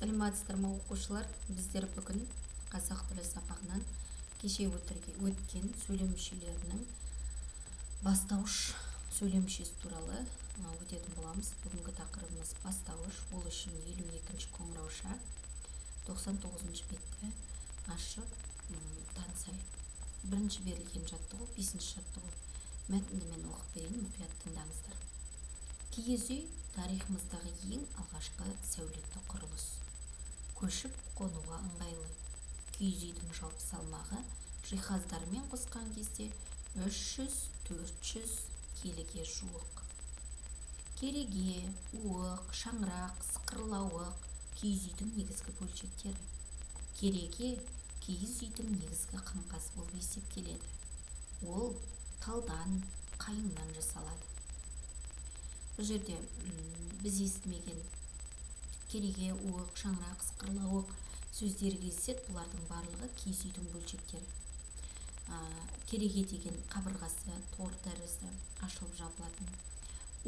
Саламатсыздар ма оқушылар? Біздер бүгін қазақ тілі сабағынан кеше өткен сөйлем мүшелерінің бастауыш сөйлем мүшесі туралы өтетін боламыз. Бүгінгі тақырыбымыз бастауыш. Ол үшін 52-ші қоңырауша 99-ші бетті ашып танысайық. Бірінші берілген жаттығу, 5-ші жаттығу. Мәтінді мен оқып берейін, мұқият тыңдаңыздар. Киіз үй тарихымыздағы ең алғашқы сәулетті құрылыс. Көшіп қонуға ыңғайлы. Киіз үйдің жалпы салмағы жиһаздармен қосқан кезде 300-400 келіге жуық. Кереге, уық, шаңырақ, сықырлауық киіз үйдің негізгі бөлшектері. Кереге киіз үйдің негізгі қаңқасы болып есептеледі. Ол талдан, қайыңнан жасалады. Бұл жерде біз естімеген кереге, уық, шаңырақ, сықырлауық сөздері кездеседі. Бұлардың барлығы киіз үйдің бөлшектері. Кереге деген қабырғасы, тор тәрізді ашылып жабылатын.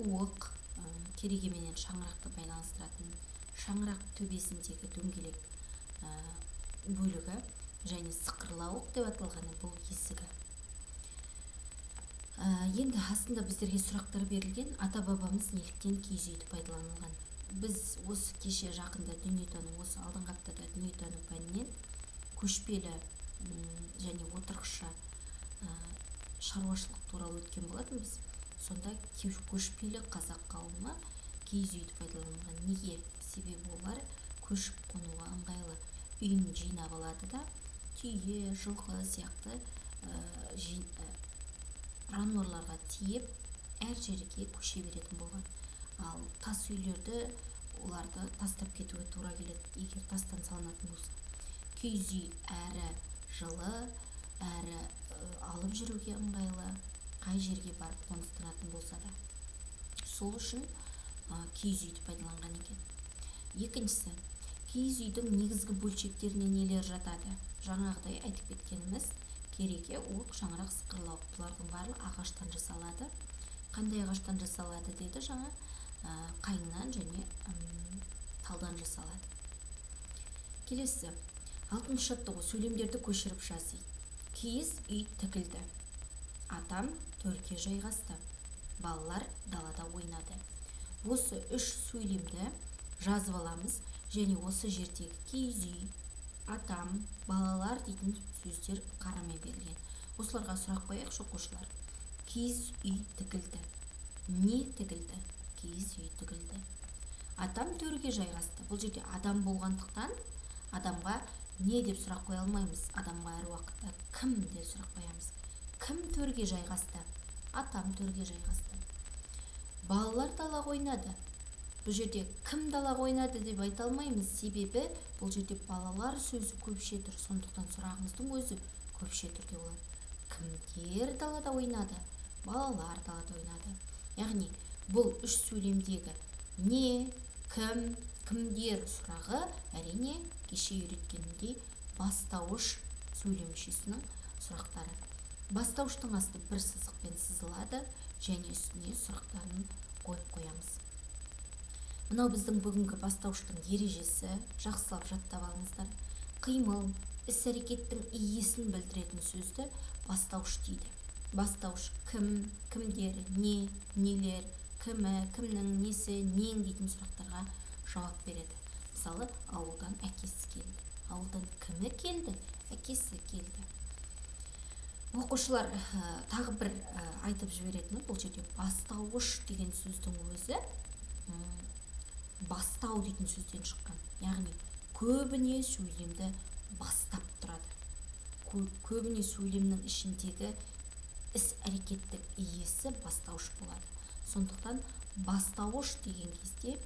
Уық керегеменен шаңырақты байланыстыратын. Шаңырақ төбесіндегі дөңгелек бөлігі және сықырлауық деп аталғаны бұл есігі. Енді астында біздерге сұрақтар берілген. Ата-бабамыз неліктен киіз үйді пайдаланылған? Біз осы кеше жақында дүниетану, осы алдыңғы аптада дүниетану пәнінен көшпелі және отырықшы шаруашылық туралы өткен болатынбыз. Сонда көшпелі қазақ қауымы киіз үйді пайдаланған. Неге? Себебі олар көшіп қонуға ыңғайлы. Үйін жинап алады да, түйе, жылқы сияқты жануарларға тиеп, әр жерге көше беретін болған. Ал тас үйлерді оларды тастап кетуге тура келеді, егер тастан салынатын болса. Киіз үй әрі жылы, әрі алып жүруге ыңғайлы, қай жерге барып қоныстанатын болса да. Сол үшін киіз үйді пайдаланған екен. Екіншісі, киіз үйдің негізгі бөлшектеріне нелер жатады? Жаңағыдай айтып кеткеніміз, кереге, уық, шаңырақ, сықырлауық. Бұлардың барлығы ағаштан жасалады. Қандай ағаштан жасалады деді жаңа? Қайыңнан және талдан жасалады. Келесі, 6-шы жаттығу, сөйлемдерді көшіріп жазайық. Киіз үй тігілді. Атам төрге жайғасты. Балалар далада ойнады. Осы 3 сөйлемді жазып аламыз және осы жердегі киіз үй, атам, балалар дейтін сөздер қарамен берілген. Осыларға сұрақ қояйық, оқушылар. Киіз үй тігілді. Не тігілді? Киіз үй тігілді. Атам төрге жайғасты. Бұл жерде адам болғандықтан адамға не деп сұрақ қоя алмаймыз. Адамға әр уақытта кім деп сұрақ қоямыз. Кім төрге жайғасты? Атам төрге жайғасты. Балалар далаға ойнады. Бұл жерде кім далаға ойнады деп айта алмаймыз. Себебі бұл жерде балалар сөзі көпше тұр. Сондықтан сұрағымыздың өзі көпше түрде болады. Кімдер далада ойнады? Балалар далада ойнады. Яғни бұл 3 сөйлемдегі не, кім, кімдер сұрағы әрине кеше үйреткеніндей бастауыш сөйлем мүшесінің сұрақтары. Бастауыштың асты бір сызықпен сызылады және үстіне сұрақтарын қойып қоямыз. Мынау біздің бүгінгі бастауыштың ережесі. Жақсылап жаттап алыңыздар. Қимыл, іс-әрекеттің иесін білдіретін сөзді бастауыш дейді. Бастауыш кім, кімдер, не, нелер, кімі, кімнің, несі, нең дейтін сұрақтарға жауап береді. Мысалы, ауылдан әкесі келді. Ауылдан кімі келді? Әкесі келді. Оқушылар тағы бір айтып жіберетіні, бұл жерде бастауыш деген сөздің өзі бастау дейтін сөзден шыққан. Яғни көбіне сөйлемді бастап тұрады. Көбіне сөйлемнің ішіндегі іс-әрекеттік иесі бастауыш болады. Сондықтан бастауыш деген кезде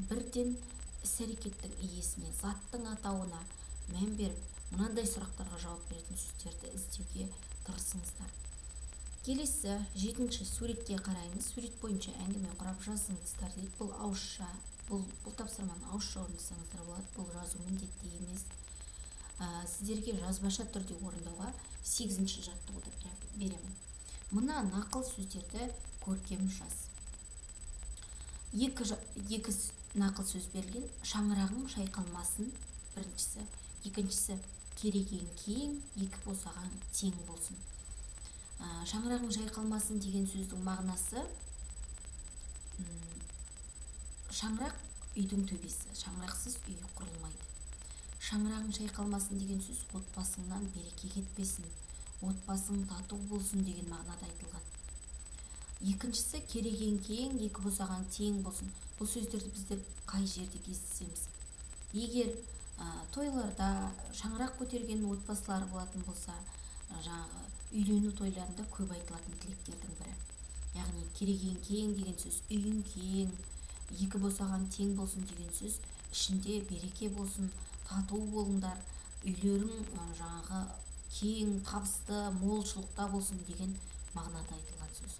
бірден іс-әрекеттің иесіне, заттың атауына мән беріп, мынандай сұрақтарға жауап беретін сөздерді іздеуге тырысыңыздар. Келесі 7-ші суретке қараймыз. Сурет бойынша әңгіме құрап жазыңыздар дейді. Бұл ауызша, бұл тапсырманы ауызша орындасаңыздар болады. Бұл жазу міндетті емес. Сіздерге жазбаша түрде орындауға 8-ші жаттығуды беремін. Мына нақыл сөздерді көркем жаз. Екі нақыл сөз берілген: шаңырағың шайқалмасын, біріншісі. Екіншісі, керегең кең, екі босағаң тең болсын. Шаңырағың шайқалмасын деген сөздің мағынасы: шаңырақ үйдің төбесі, шаңырақсыз үй құрылмайды. Шаңырағың шайқалмасын деген сөз: отбасыңнан береке кетпесін, отбасың тату болсын деген мағынада айтылған. Екіншісі, керегең кең, екі босағаң тең болсын. Бұл сөздерді біздер қай жерде кездесеміз? Егер тойларда шаңырақ көтерген отбасылар болатын болса, жаңағы үйлену тойларында көп айтылатын тілектердің бірі. Яғни керегең кең деген сөз үйің кең, екі босағаң тең болсын деген сөз ішінде береке болсын, тату болыңдар, үйлерің жаңағы кең, табысты, молшылықта болсын деген мағынада айтылған сөз.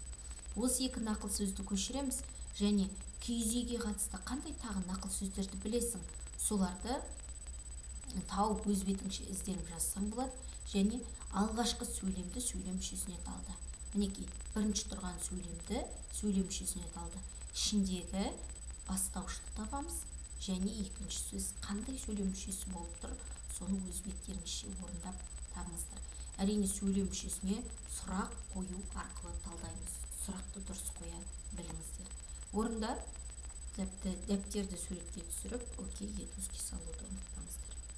Осы екі нақыл сөзді көшіреміз және киіз үйге қатысты қандай тағы нақыл сөздерді білесің, соларды тауып өз бетіңше ізденіп жазсаң болады. Және алғашқы сөйлемді сөйлем мүшесіне талда. Мінекей, бірінші тұрған сөйлемді сөйлем мүшесіне талда. Ішіндегі бастаушыны табамыз және екінші сөз қандай сөйлем мүшесі болып тұр, соны өз беттеріңізше орындап табыңыздар. Әрине, сөйлем мүшесіне сұрақ қою арқылы талдаймыз. Сұрақты дұрыс қоя біліңіздер. Орында дәптерді суретке түсіріп, окей етузге салуды ұмытпаңыздар.